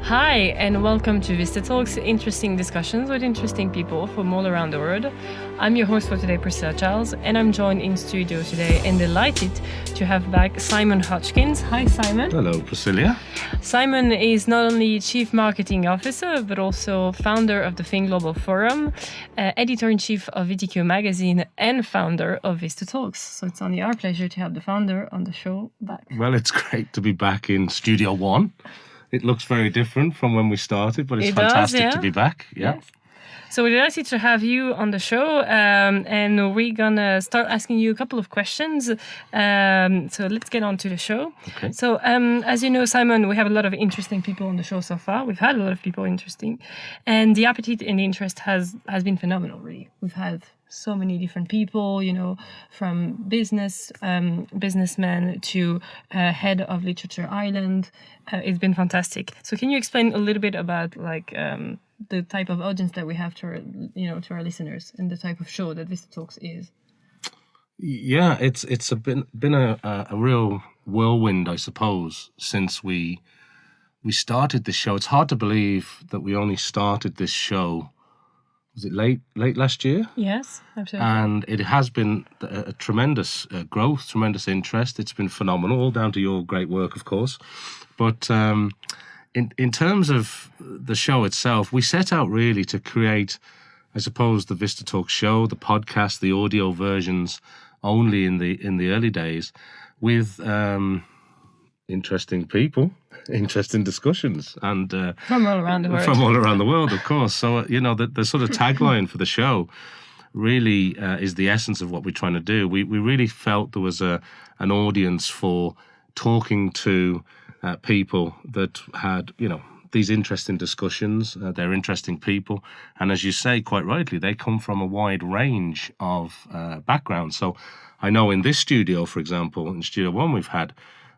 Hi, and welcome to VistaTalks, interesting discussions with interesting people from all around the world. I'm your host for today, Priscillia Charles, and I'm joined in studio today and delighted to have back Simon Hodgkins. Hi, Simon. Hello, Priscillia. Simon is not only Chief Marketing Officer, but also founder of the Think Global Forum, Editor-in-Chief of VTQ Magazine, and founder of VistaTalks. So it's only our pleasure to have the founder on the show back. Well, it's great to be back in Studio One. It looks very different from when we started, but it's fantastic to be back. Yeah. Yes. So we're delighted to have you on the show, and we're gonna start asking you a couple of questions. So let's get on to the show. Okay. So as you know, Simon, we have a lot of interesting people on the show so far. We've had a lot of people interesting, and the appetite and the interest has been phenomenal. Really, we've had so many different people, from businessmen to head of Literature Ireland. It's been fantastic. So can you explain a little bit about the type of audience that we have to our listeners and the type of show that VistaTalks is? Yeah, it's been a real whirlwind, I suppose, since we started this show. It's hard to believe that we only started this show. Was it late last year? Yes, absolutely. And it has been a tremendous growth, tremendous interest. It's been phenomenal, all down to your great work, of course. But in terms of the show itself, we set out really to create, I suppose, the VistaTalks show, the podcast, the audio versions only in the early days, with interesting people, interesting discussions, and from all around the world. From all around the world, of course. So the sort of tagline for the show really is the essence of what we're trying to do. We really felt there was an audience for talking to people that had these interesting discussions. They're interesting people, and as you say quite rightly, they come from a wide range of backgrounds. So I know in this studio, for example, in Studio One, we've had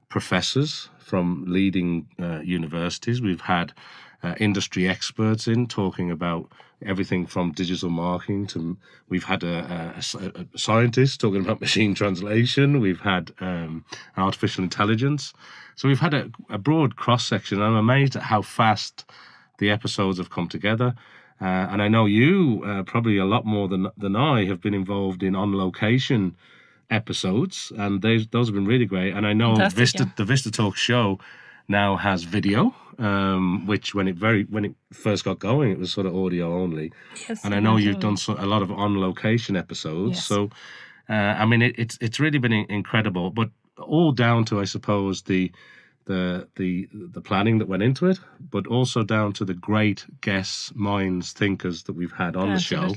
professors from leading universities. We've had industry experts in talking about everything from digital marketing to, we've had a scientist talking about machine translation. We've had artificial intelligence. So we've had a broad cross-section. I'm amazed at how fast the episodes have come together. And I know you, probably a lot more than I, have been involved in on-location episodes, and those have been really great. And I know the VistaTalks show now has video, which when it first got going, it was sort of audio only. Yes, and I know you've done a lot of on-location episodes. Yes. So it's really been incredible, but all down to, I suppose, the planning that went into it, but also down to the great guests, minds, thinkers that we've had on the show.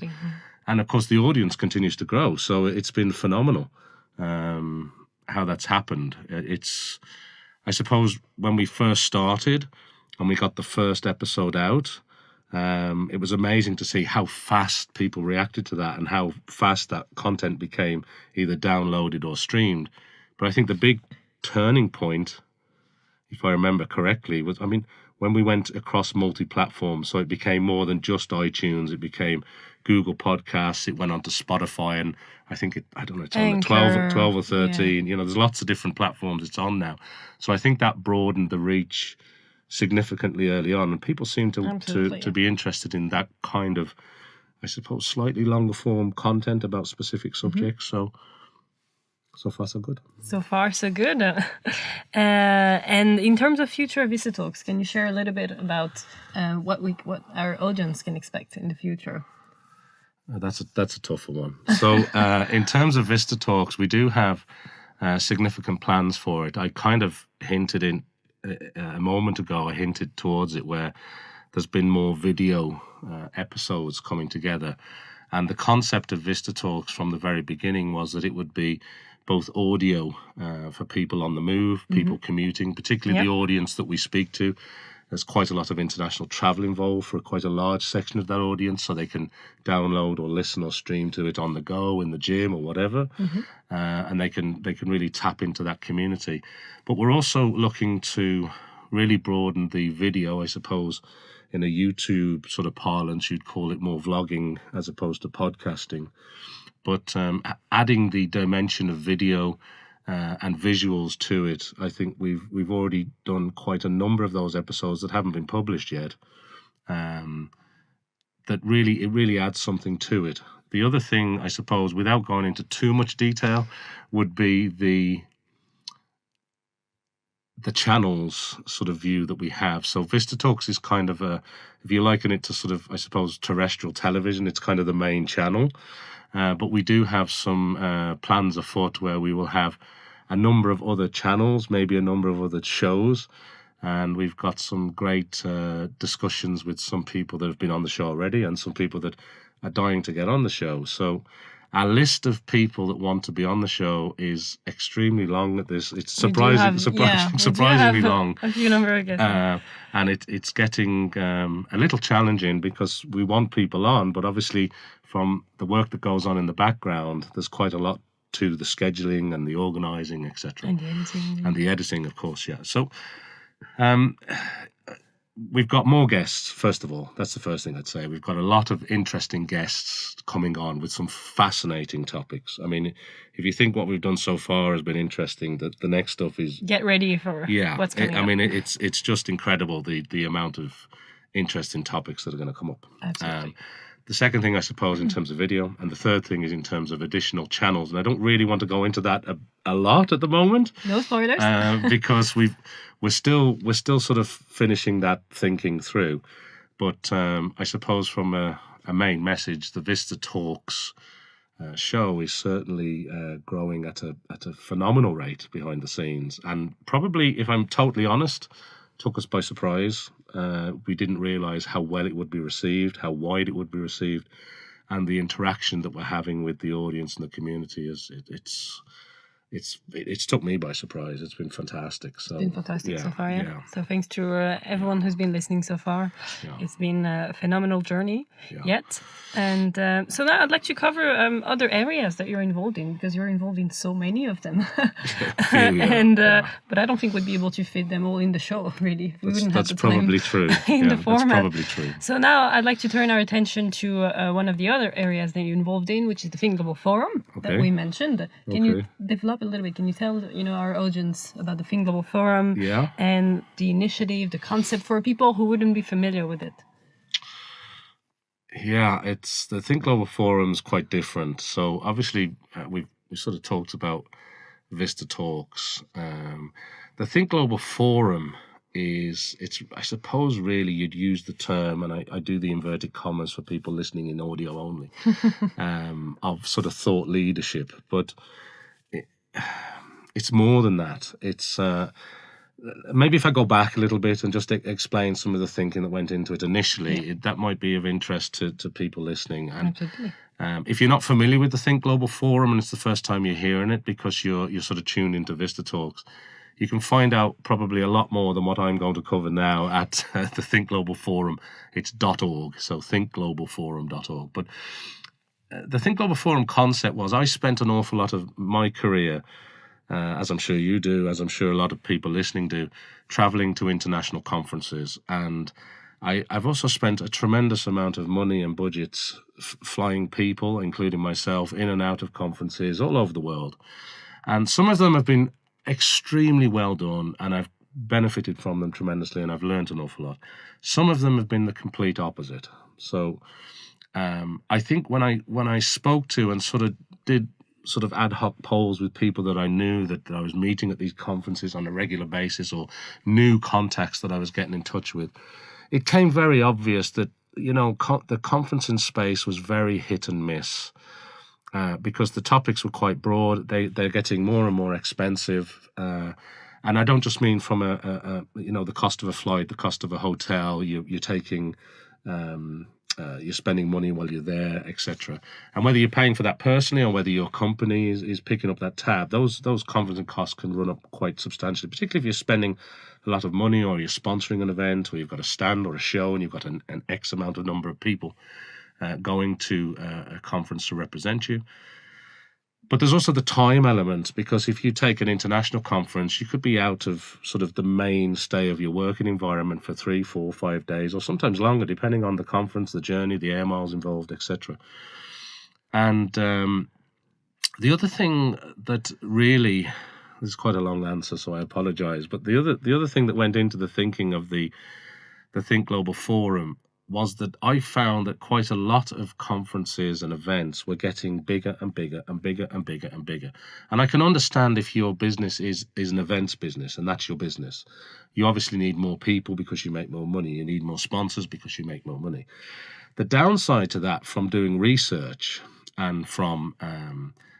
And of course, the audience continues to grow. So it's been phenomenal how that's happened. It's, I suppose, when we first started and we got the first episode out, it was amazing to see how fast people reacted to that and how fast that content became either downloaded or streamed. But I think the big turning point, if I remember correctly, was, when we went across multi-platform, so it became more than just iTunes, it became Google Podcasts, it went on to Spotify, and I think it's on 12 or 13. Yeah. There's lots of different platforms it's on now. So I think that broadened the reach significantly early on, and people seem to be interested in that kind of, I suppose, slightly longer form content about specific subjects. So far, so good. So far, so good. And in terms of future VistaTalks, can you share a little bit about what our audience can expect in the future? That's a tougher one. So in terms of VistaTalks, we do have significant plans for it. I kind of hinted in a moment ago, I hinted towards it, where there's been more video episodes coming together. And the concept of VistaTalks from the very beginning was that it would be both audio for people on the move, people commuting, particularly the audience that we speak to. There's quite a lot of international travel involved for quite a large section of that audience, so they can download or listen or stream to it on the go, in the gym or whatever, and they can really tap into that community. But we're also looking to really broaden the video, I suppose. In a YouTube sort of parlance, you'd call it more vlogging as opposed to podcasting. But adding the dimension of video and visuals to it. I think we've already done quite a number of those episodes that haven't been published yet. That really adds something to it. The other thing, I suppose, without going into too much detail, would be the channels sort of view that we have. So VistaTalks is kind of if you liken it to sort of, I suppose, terrestrial television, it's kind of the main channel. But we do have some plans afoot where we will have a number of other channels, maybe a number of other shows. And we've got some great discussions with some people that have been on the show already and some people that are dying to get on the show. So our list of people that want to be on the show is extremely long at this. It's surprisingly long. A few number of guests. And it's getting a little challenging because we want people on, but obviously from the work that goes on in the background, there's quite a lot to the scheduling and the organising, etc. And the editing. And the editing, of course, yeah. So we've got more guests, first of all. That's the first thing I'd say. We've got a lot of interesting guests coming on with some fascinating topics. I mean, if you think what we've done so far has been interesting, the next stuff is... Get ready for what's coming up. I mean, it's just incredible, the amount of interesting topics that are going to come up. Absolutely. The second thing, I suppose, in terms of video, and the third thing is in terms of additional channels. And I don't really want to go into that a lot at the moment. No spoilers. Because we're still sort of finishing that thinking through. But I suppose from a main message, the VistaTalks show is certainly growing at a phenomenal rate behind the scenes. And probably, if I'm totally honest, took us by surprise. We didn't realise how well it would be received, how wide it would be received, and the interaction that we're having with the audience and the community it's took me by surprise. It's been fantastic. So, it's been fantastic so far, yeah. So thanks to everyone who's been listening so far. Yeah. It's been a phenomenal journey yet. And so now I'd like to cover other areas that you're involved in, because you're involved in so many of them. But I don't think we'd be able to fit them all in the show, really. That's probably true. In the format. That's probably true. So now I'd like to turn our attention to one of the other areas that you're involved in, which is the Think Global Forum that we mentioned. Can you develop a little bit? Can you tell our audience about the Think Global Forum and the initiative, the concept for people who wouldn't be familiar with it? Yeah, it's the Think Global Forum is quite different. So obviously we sort of talked about VistaTalks. The Think Global Forum it's I suppose really you'd use the term, and I do the inverted commas for people listening in audio only, of sort of thought leadership, but it's more than that. It's maybe if I go back a little bit and just explain some of the thinking that went into it initially, that might be of interest to people listening. And absolutely. If you're not familiar with the Think Global Forum and it's the first time you're hearing it because you're sort of tuned into VistaTalks, you can find out probably a lot more than what I'm going to cover now at the Think Global Forum. It's .org, so thinkglobalforum.org. But the Think Global Forum concept was I spent an awful lot of my career, as I'm sure you do, as I'm sure a lot of people listening do, traveling to international conferences. And I've also spent a tremendous amount of money and budgets flying people, including myself, in and out of conferences all over the world. And some of them have been extremely well done, and I've benefited from them tremendously, and I've learned an awful lot. Some of them have been the complete opposite. So I think when I spoke to and did ad hoc polls with people that I knew that I was meeting at these conferences on a regular basis, or new contacts that I was getting in touch with, it came very obvious that the conferencing space was very hit and miss. Because the topics were quite broad, they're getting more and more expensive, and I don't just mean from the cost of a flight, the cost of a hotel. You're taking, you're spending money while you're there, etc. And whether you're paying for that personally or whether your company is picking up that tab, those conferencing costs can run up quite substantially. Particularly if you're spending a lot of money, or you're sponsoring an event, or you've got a stand or a show, and you've got an X amount of number of people going to a conference to represent you. But there's also the time element, because if you take an international conference, you could be out of sort of the mainstay of your working environment for 3, 4, 5 days, or sometimes longer, depending on the conference, the journey, the air miles involved, etc. And the other thing that really this is quite a long answer, so I apologize. But the other thing that went into the thinking of the Think Global Forum was that I found that quite a lot of conferences and events were getting bigger and bigger and bigger and bigger and bigger. And I can understand if your business is an events business and that's your business. You obviously need more people because you make more money. You need more sponsors because you make more money. The downside to that from doing research and from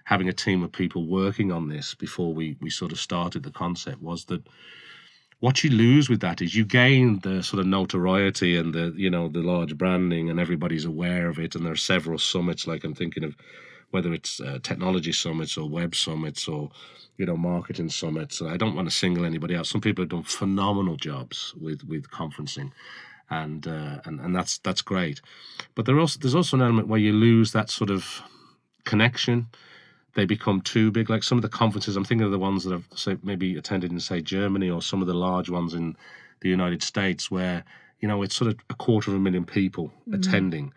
having a team of people working on this before we sort of started the concept was that what you lose with that is you gain the sort of notoriety and the large branding, and everybody's aware of it. And there are several summits, like I'm thinking of whether it's technology summits or web summits or marketing summits. I don't want to single anybody out. Some people have done phenomenal jobs with conferencing, and that's great. But there's also an element where you lose that sort of connection. They become too big. Like some of the conferences, I'm thinking of the ones that I've maybe attended in, say, Germany, or some of the large ones in the United States where, it's sort of 250,000 people attending.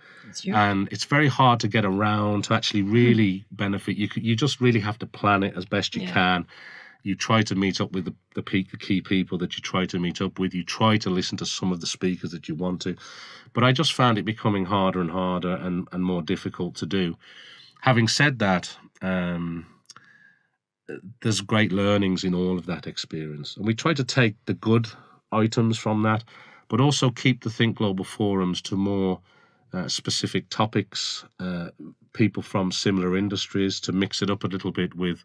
And it's very hard to get around to actually really benefit. You just really have to plan it as best you can. You try to meet up with the key people that you try to meet up with. You try to listen to some of the speakers that you want to. But I just found it becoming harder and harder and more difficult to do. Having said that, there's great learnings in all of that experience. And we try to take the good items from that, but also keep the Think Global forums to more specific topics, people from similar industries, to mix it up a little bit with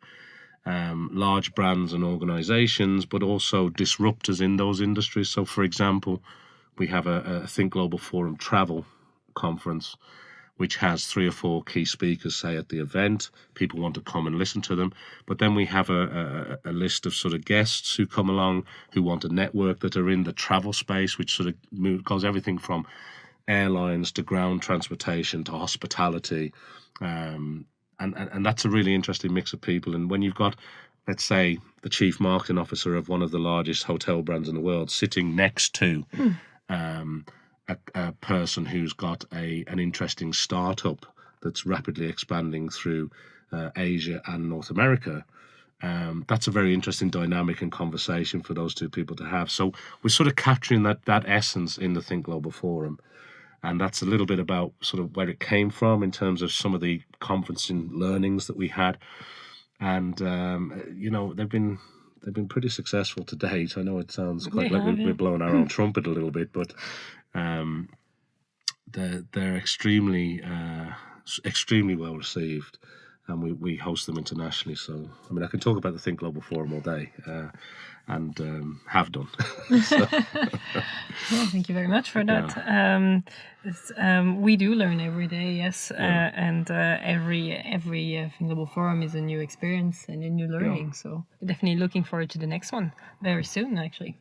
large brands and organizations, but also disruptors in those industries. So, for example, we have a Think Global Forum travel conference, which has 3 or 4 key speakers, say, at the event. People want to come and listen to them. But then we have a list of sort of guests who come along who want to network, that are in the travel space, which sort of goes everything from airlines to ground transportation to hospitality. And that's a really interesting mix of people. And when you've got, let's say, the chief marketing officer of one of the largest hotel brands in the world sitting next to a person who's got an interesting startup that's rapidly expanding through Asia and North America, that's a very interesting dynamic and conversation for those two people to have. So we're sort of capturing that essence in the Think Global Forum. And that's a little bit about sort of where it came from in terms of some of the conferencing learnings that we had. And, they've been pretty successful to date. I know it sounds quite like we're blowing our own trumpet a little bit, but they're extremely well received, and we host them internationally. So, I mean, I can talk about the Think Global Forum all day, and have done. Well, thank you very much for that. We do learn every day, yes, and every Think Global Forum is a new experience and a new learning. Yeah. So, we're definitely looking forward to the next one very soon, actually.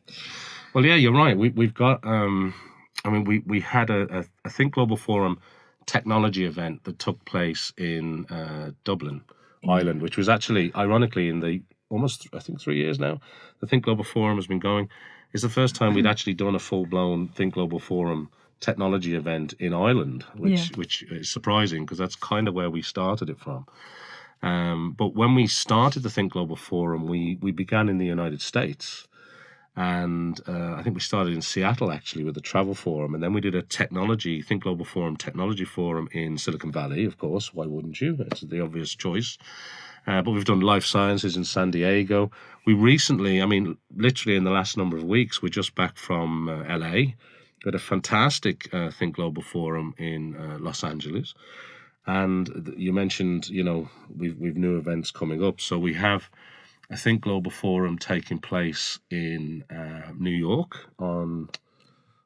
Well, yeah, you're right. We've got. We had a Think Global Forum technology event that took place in Dublin, Ireland, which was actually, ironically, in the almost, I think, 3 years now, the Think Global Forum has been going. It's the first time we'd actually done a full-blown Think Global Forum technology event in Ireland, which is surprising because that's kind of where we started it from. But when we started the Think Global Forum, we began in the United States. And I think we started in Seattle, actually, with the Travel Forum. And then we did a Think Global Forum technology forum in Silicon Valley, of course. Why wouldn't you? It's the obvious choice. But we've done life sciences in San Diego. We recently, literally in the last number of weeks, we're just back from LA. We had a fantastic Think Global Forum in Los Angeles. And you mentioned, we've new events coming up. So we have a Think Global Forum taking place in New York on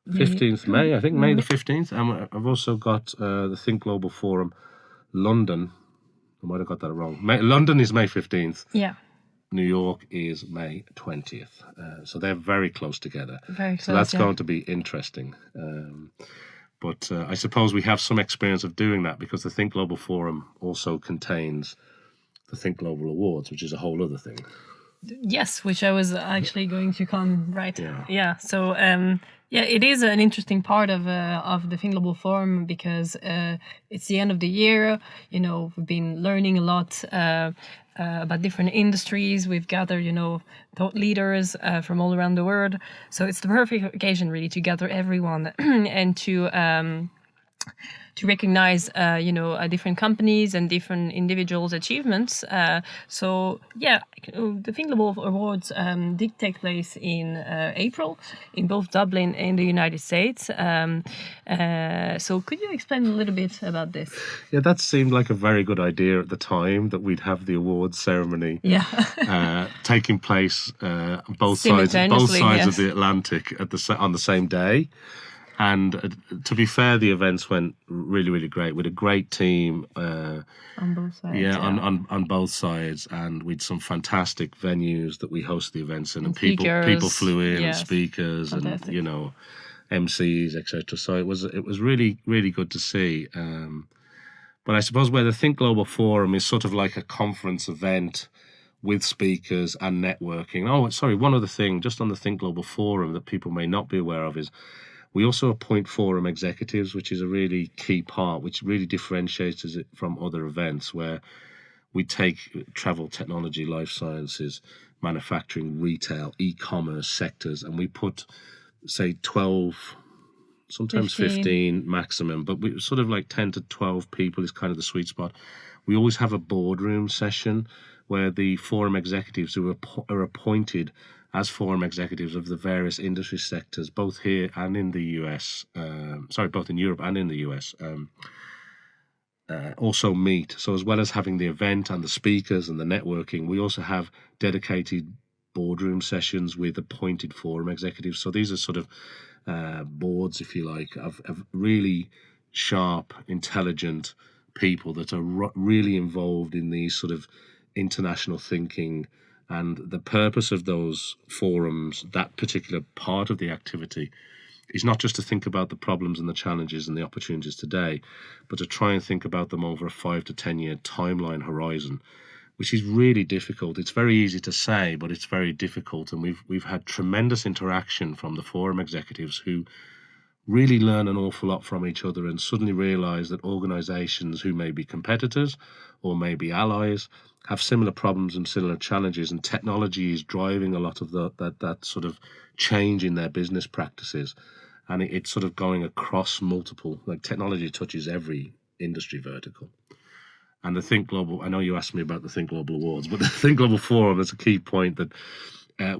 15th May, I think, May the 15th. And I've also got the Think Global Forum London. I might have got that wrong. London is May 15th. Yeah. New York is May 20th. So they're very close together. Very close, so that's going to be interesting. But I suppose we have some experience of doing that because the Think Global Forum also contains the Think Global Awards, which is a whole other thing. Yes, which I was actually going to come right. Yeah. So Yeah, it is an interesting part of the Think Global Forum because it's the end of the year. You know, we've been learning a lot about different industries. We've gathered, you know, thought leaders from all around the world. So it's the perfect occasion, really, to gather everyone and to recognize, you know, different companies and different individuals' achievements. So yeah, the Think Global Awards did take place in April in both Dublin and the United States. So could you explain a little bit about this? Yeah, that seemed like a very good idea at the time, that we'd have the awards ceremony taking place both sides Simultaneously, of the Atlantic on the same day. And to be fair, the events went really, really great with a great team. On both sides. Yeah, on both sides, and we'd some fantastic venues that we host the events in, and people flew in, and speakers, fantastic. And you know, MCs, etc. So it was really, really good to see. But I suppose where the Think Global Forum is sort of like a conference event with speakers and networking. Oh, sorry, one other thing, just on the Think Global Forum that people may not be aware of is we also appoint forum executives, which is a really key part, which really differentiates it from other events where we take travel, technology, life sciences, manufacturing, retail, e-commerce sectors, and we put, say, 12, sometimes 15 maximum, but we sort of like 10 to 12 people is kind of the sweet spot. We always have a boardroom session where the forum executives who are appointed as forum executives of the various industry sectors, both here and in the US, both in Europe and in the US, also meet. So as well as having the event and the speakers and the networking, we also have dedicated boardroom sessions with appointed forum executives. So these are sort of boards, if you like, of really sharp, intelligent people that are really involved in these sort of international thinking. And the purpose of those forums, that particular part of the activity, is not just to think about the problems and the challenges and the opportunities today, but to try and think about them over a 5 to 10 year timeline horizon, which is really difficult. It's very easy to say, but it's very difficult. And we've had tremendous interaction from the forum executives who really learn an awful lot from each other and suddenly realize that organizations who may be competitors or may be allies have similar problems and similar challenges, and technology is driving a lot of that sort of change in their business practices. And it's sort of going across multiple, like technology touches every industry vertical. And the Think Global, I know you asked me about the Think Global Awards, but the Think Global Forum is a key point that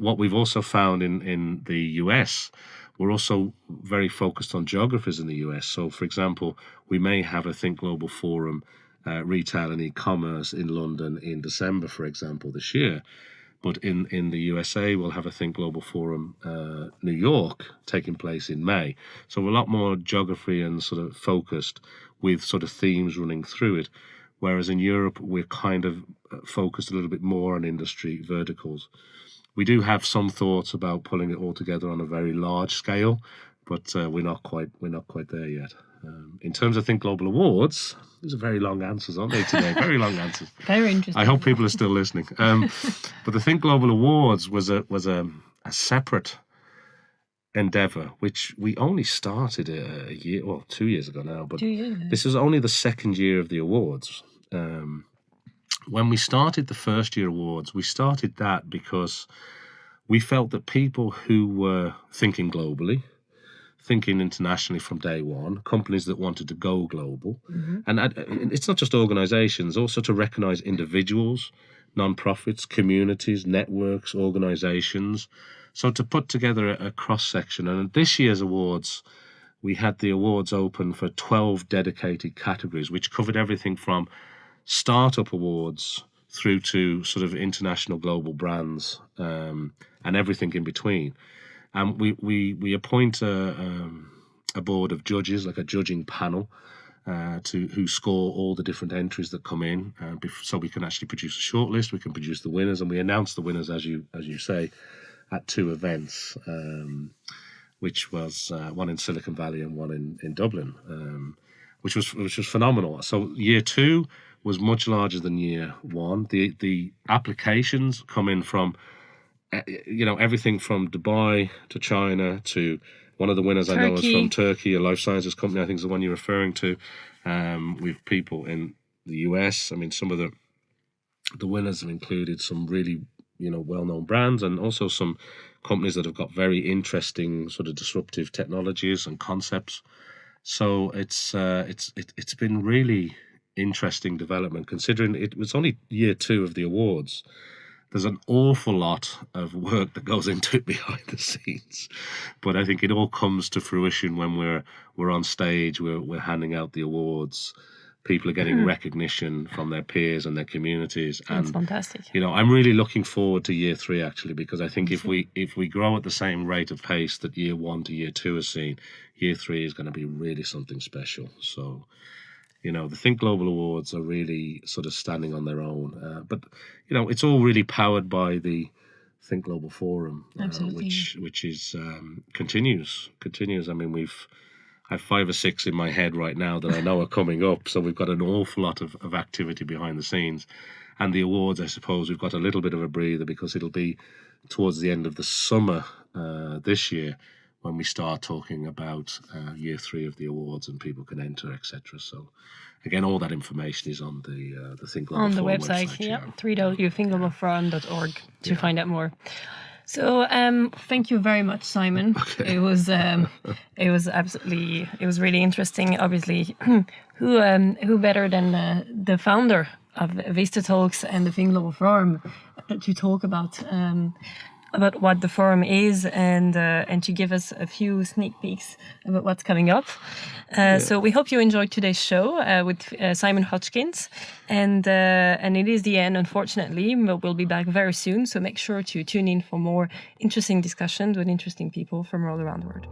what we've also found in the US, we're also very focused on geographies in the US. So, for example, we may have a Think Global Forum retail and e-commerce in London in December, for example, this year. But in the USA, we'll have a Think Global Forum New York taking place in May. So we're a lot more geography and sort of focused with sort of themes running through it. Whereas in Europe, we're kind of focused a little bit more on industry verticals. We do have some thoughts about pulling it all together on a very large scale, but we're not quite there yet. In terms of Think Global Awards, these are very long answers, aren't they today? Very long answers. Very interesting. I hope people are still listening. But the Think Global Awards was a separate endeavor, which we only started a year, 2 years ago now. But 2 years. This is only the second year of the awards. When we started the first year awards, we started that because we felt that people who were thinking globally, thinking internationally from day one, companies that wanted to go global, and it's not just organizations, also to recognize individuals, non-profits, communities, networks, organizations. So to put together a cross-section. And at this year's awards, we had the awards open for 12 dedicated categories, which covered everything from startup awards through to sort of international global brands, and everything in between. And we appoint a board of judges, like a judging panel, who score all the different entries that come in, so we can actually produce a shortlist. We can produce the winners, and we announce the winners, as you say, at 2 events, which was one in Silicon Valley and one in Dublin, which was phenomenal. So year 2 was much larger than year 1. The applications come in from everything from Dubai to China to One of the winners I know is Turkey. from Turkey, a life sciences company. I think is the one you're referring to. We've people in the US. I mean, some of the winners have included some really, well-known brands, and also some companies that have got very interesting sort of disruptive technologies and concepts. So it's been really interesting development, considering it was only year 2 of the awards. There's an awful lot of work that goes into it behind the scenes, but I think it all comes to fruition when we're on stage, we're handing out the awards. People are getting recognition from their peers and their communities, and That's fantastic. I'm really looking forward to year 3 actually, because I think if we grow at the same rate of pace that year 1 to year 2 has seen, year 3 is going to be really something special. So. The Think Global Awards are really sort of standing on their own. But, it's all really powered by the Think Global Forum, which is continues. I mean, I have 5 or 6 in my head right now that I know are coming up. So we've got an awful lot of activity behind the scenes. And the awards, I suppose, we've got a little bit of a breather because it'll be towards the end of the summer this year when we start talking about year 3 of the awards and people can enter, etc. So, again, all that information is on the Think Global Forum website. Yeah, www.thinkglobalforum.org to find out more. So, thank you very much, Simon. Okay. It was really interesting. Obviously, who better than the founder of VistaTalks and the Think Global Forum to talk about what the forum is and to give us a few sneak peeks about what's coming up. So we hope you enjoyed today's show with Simon Hodgkins, and it is the end, unfortunately. We'll be back very soon, so make sure to tune in for more interesting discussions with interesting people from all around the world.